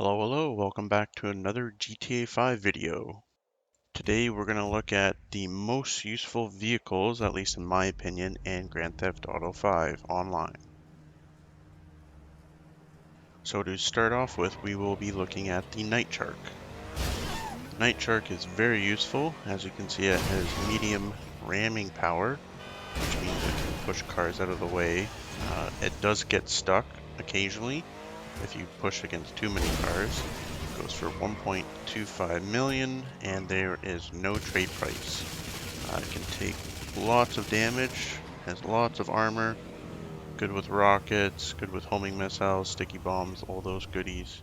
Hello, welcome back to another GTA 5 video. Today we're going to look at the most useful vehicles, at least in my opinion, in Grand Theft Auto 5 online. So to start off with, we will be looking at the NIGHTSHARK. The NIGHTSHARK is very useful. As you can see, it has medium ramming power, which means it can push cars out of the way. It does get stuck occasionally if you push against too many cars. It goes for 1.25 million, and there is no trade price. It can take lots of damage, has lots of armor, good with rockets, good with homing missiles, sticky bombs, all those goodies.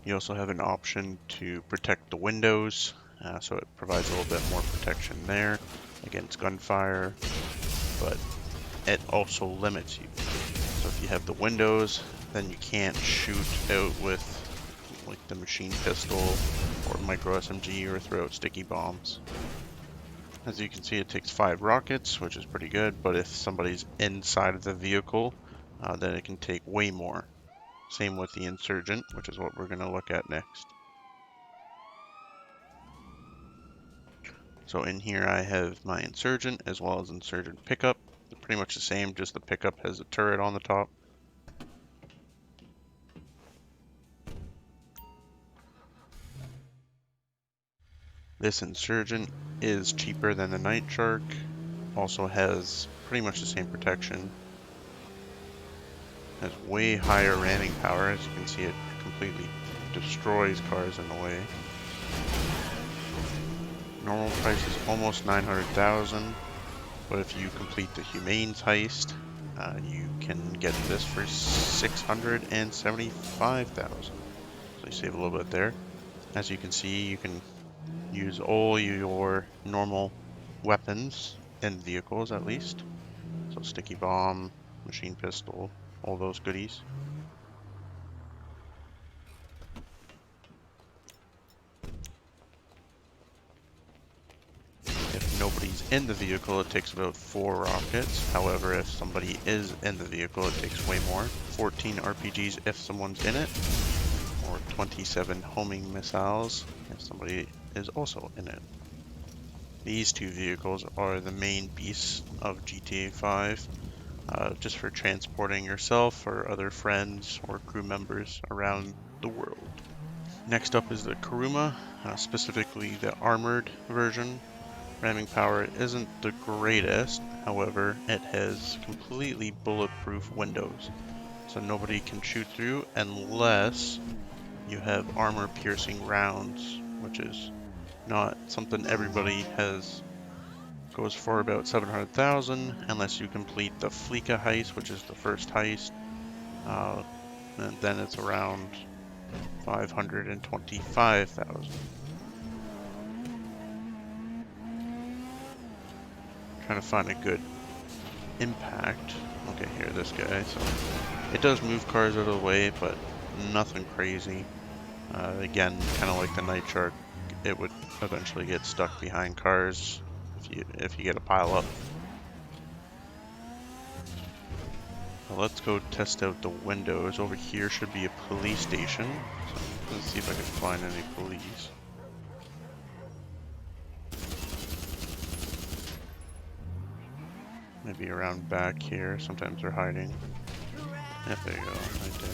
You also have an option to protect the windows, so it provides a little bit more protection there against gunfire, but it also limits you. So if you have the windows, then you can't shoot out with like the machine pistol or micro SMG or throw out sticky bombs. As you can see, it takes 5 rockets, which is pretty good, but if somebody's inside of the vehicle, then it can take way more. Same with the Insurgent, which is what we're going to look at next. So in here I have my Insurgent as well as Insurgent pickup. They're pretty much the same, just the pickup has a turret on the top. This Insurgent is cheaper than the NIGHTSHARK, also has pretty much the same protection. Has way higher ramming power. As you can see, it completely destroys cars in the way. Normal price is almost 900,000, but if you complete the Humane's heist, you can get this for 675,000. So you save a little bit there. As you can see, you can use all your normal weapons in vehicles at least. So sticky bomb, machine pistol, all those goodies. If nobody's in the vehicle, it takes about 4 rockets. However, if somebody is in the vehicle, it takes way more. 14 RPGs if someone's in it, or 27 homing missiles if somebody is also in it. These two vehicles are the main beasts of GTA 5, just for transporting yourself or other friends or crew members around the world. Next up is the KURUMA, specifically the armored version. Ramming power isn't the greatest, however, it has completely bulletproof windows, so nobody can shoot through unless you have armor-piercing rounds, which is not something everybody has. Goes for about 700,000 unless you complete the Fleeka heist, which is the first heist, and then it's around 525,000. Trying to find a good impact. Okay, here, this guy. So it does move cars out of the way, but nothing crazy. Again, kind of like the NIGHTSHARK, it would eventually get stuck behind cars if you get a pile up. Well, let's go test out the windows. Over here should be a police station. So let's see if I can find any police. Maybe around back here. Sometimes they're hiding. Yep, there you go, right there.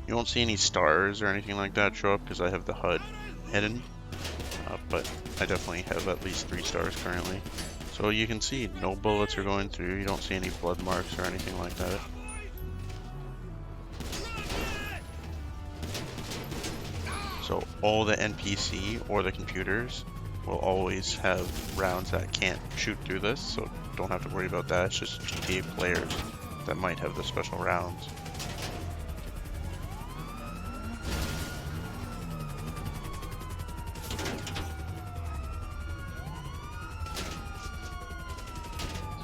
You won't see any stars or anything like that show up because I have the HUD hidden, but I definitely have at least 3 stars currently. So you can see no bullets are going through, you don't see any blood marks or anything like that. So all the NPC or the computers will always have rounds that can't shoot through this, so don't have to worry about that. It's just GTA players that might have the special rounds.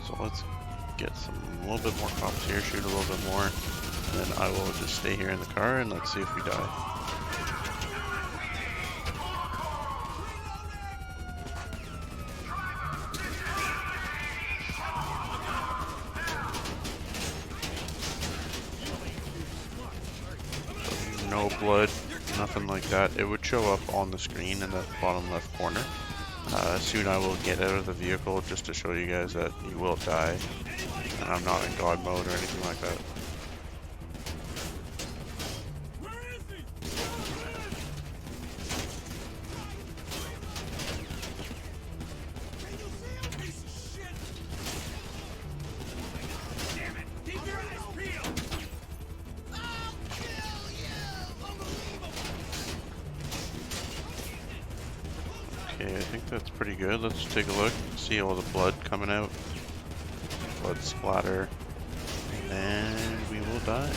So let's get a little bit more cops here, shoot a little bit more, and then I will just stay here in the car and let's see if we die. no blood, nothing like that. It would show up on the screen in the bottom left corner. Soon I will get out of the vehicle just to show you guys that you will die. And I'm not in God mode or anything like that. Okay, I think that's pretty good. Let's take a look, see all the blood coming out. Blood splatter. And then we will die.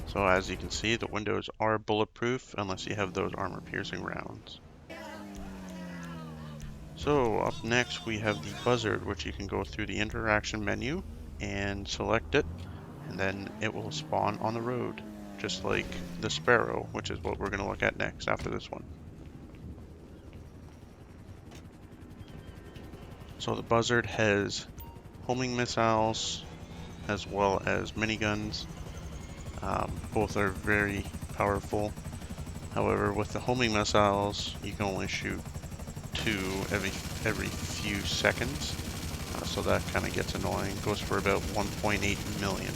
So as you can see, the windows are bulletproof unless you have those armor-piercing rounds. So up next we have the buzzard, which you can go through the interaction menu and select it, and then it will spawn on the road, just like the sparrow, which is what we're going to look at next after this one. So the buzzard has homing missiles as well as miniguns. Both are very powerful. However, with the homing missiles, you can only shoot 2 every few seconds, so that kind of gets annoying. Goes for about 1.8 million.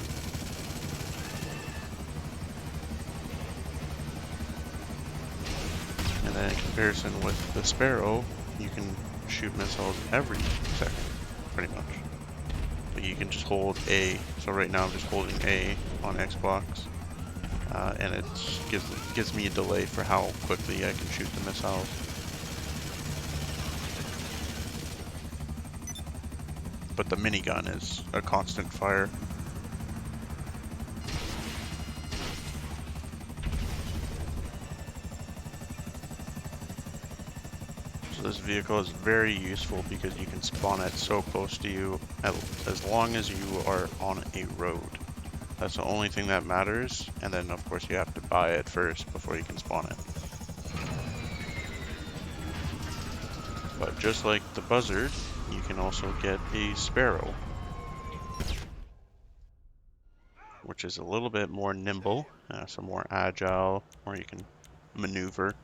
And then in comparison with the sparrow, you can shoot missiles every second, pretty much. But you can just hold A. So right now I'm just holding A on Xbox, and it gives me a delay for how quickly I can shoot the missiles. But the minigun is a constant fire. So this vehicle is very useful because you can spawn it so close to you as long as you are on a road. That's the only thing that matters, and then of course you have to buy it first before you can spawn it. But just like the buzzard, you can also get a sparrow, which is a little bit more nimble, so more agile, or you can maneuver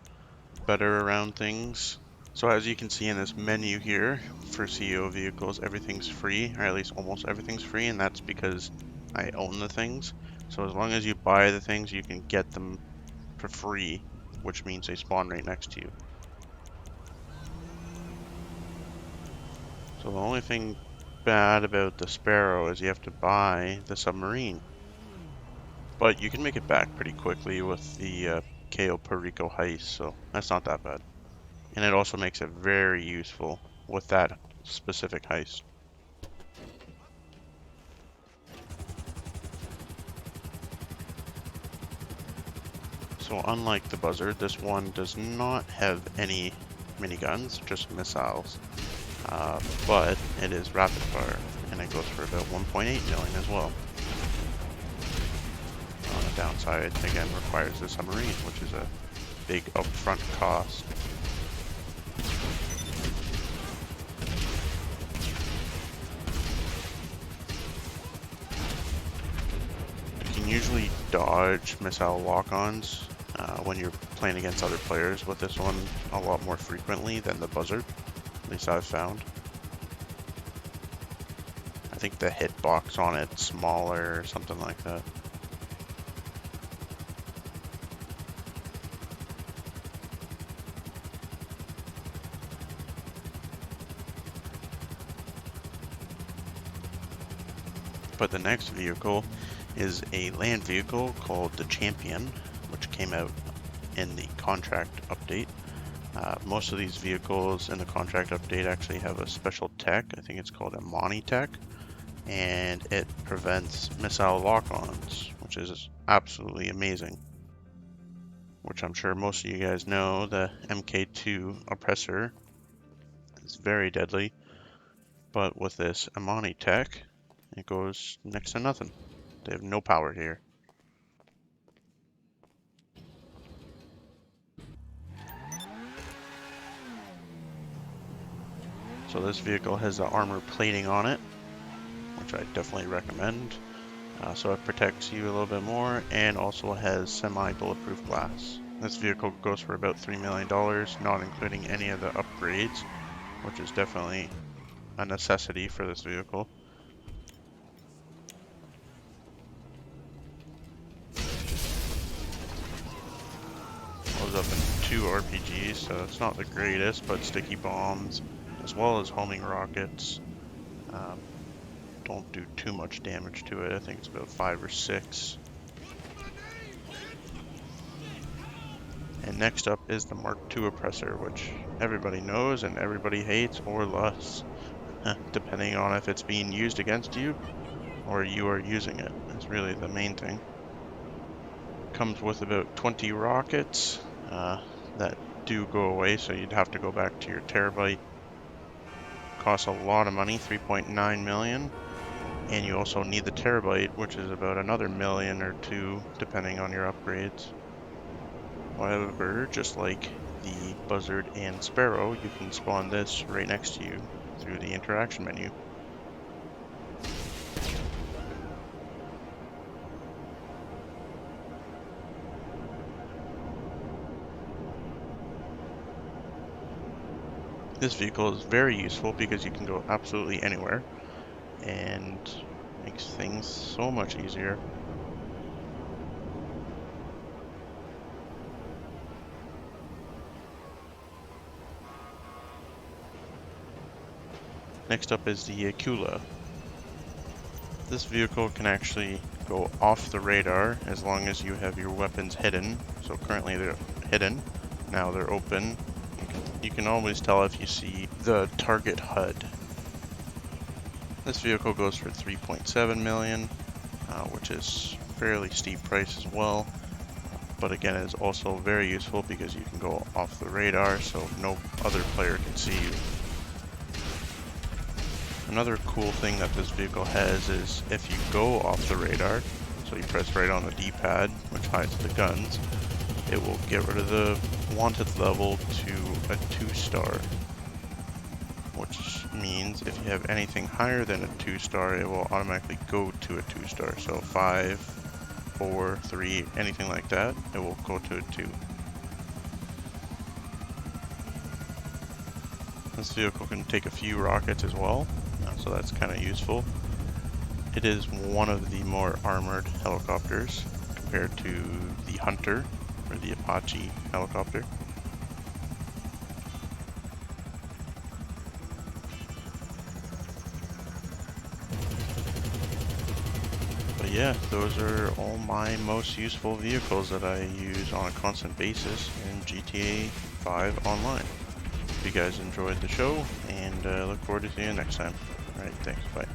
better around things. So as you can see in this menu here, for CEO vehicles, everything's free, or at least almost everything's free, and that's because I own the things. So as long as you buy the things, you can get them for free, which means they spawn right next to you. So the only thing bad about the Sparrow is you have to buy the submarine. But you can make it back pretty quickly with the Cayo Perico heist, so that's not that bad. And it also makes it very useful with that specific heist. So unlike the Buzzard, this one does not have any miniguns, just missiles. But it is rapid fire, and it goes for about 1.8 million as well. On the downside, again, requires a submarine, which is a big upfront cost. You can usually dodge missile lock-ons when you're playing against other players with this one a lot more frequently than the Buzzard, at least I've found. I think the hitbox on it's smaller or something like that. But the next vehicle is a land vehicle called the Champion, which came out in the contract update. Most of these vehicles in the contract update actually have a special tech. I think it's called a Monty tech, and it prevents missile lock-ons, which is absolutely amazing. Which I'm sure most of you guys know, the MK2 Oppressor is very deadly, but with this Amani tech, it goes next to nothing. They have no power here. So this vehicle has the armor plating on it, which I definitely recommend. So it protects you a little bit more, and also has semi-bulletproof glass. This vehicle goes for about $3 million, not including any of the upgrades, which is definitely a necessity for this vehicle. Goes up in 2 RPGs, so it's not the greatest, but sticky bombs, as well as homing rockets, don't do too much damage to it. I think it's about 5 or 6. And next up is the Mark II Oppressor, which everybody knows and everybody hates or loves, depending on if it's being used against you or you are using it. That's really the main thing. Comes with about 20 rockets that do go away, so you'd have to go back to your terabyte. Costs a lot of money, 3.9 million. And you also need the terabyte, which is about another million or 2, depending on your upgrades. However, just like the Buzzard and Sparrow, you can spawn this right next to you through the interaction menu. This vehicle is very useful because you can go absolutely anywhere and makes things so much easier. Next up is the AKULA. This vehicle can actually go off the radar as long as you have your weapons hidden. So currently they're hidden, now they're open. You can always tell if you see the target HUD. This vehicle goes for 3.7 million, which is fairly steep price as well. But again, it is also very useful because you can go off the radar, so no other player can see you. Another cool thing that this vehicle has is if you go off the radar, so you press right on the D-pad, which hides the guns, it will get rid of the wanted level to a 2-star. Which means if you have anything higher than a 2-star, it will automatically go to a 2-star. So 5, 4, 3, anything like that, it will go to a 2. This vehicle can take a few rockets as well, so that's kind of useful. It is one of the more armored helicopters compared to the Hunter or the Apache helicopter. But yeah, those are all my most useful vehicles that I use on a constant basis in GTA 5 Online. Hope you guys enjoyed the show, and look forward to seeing you next time. Alright, thanks, bye.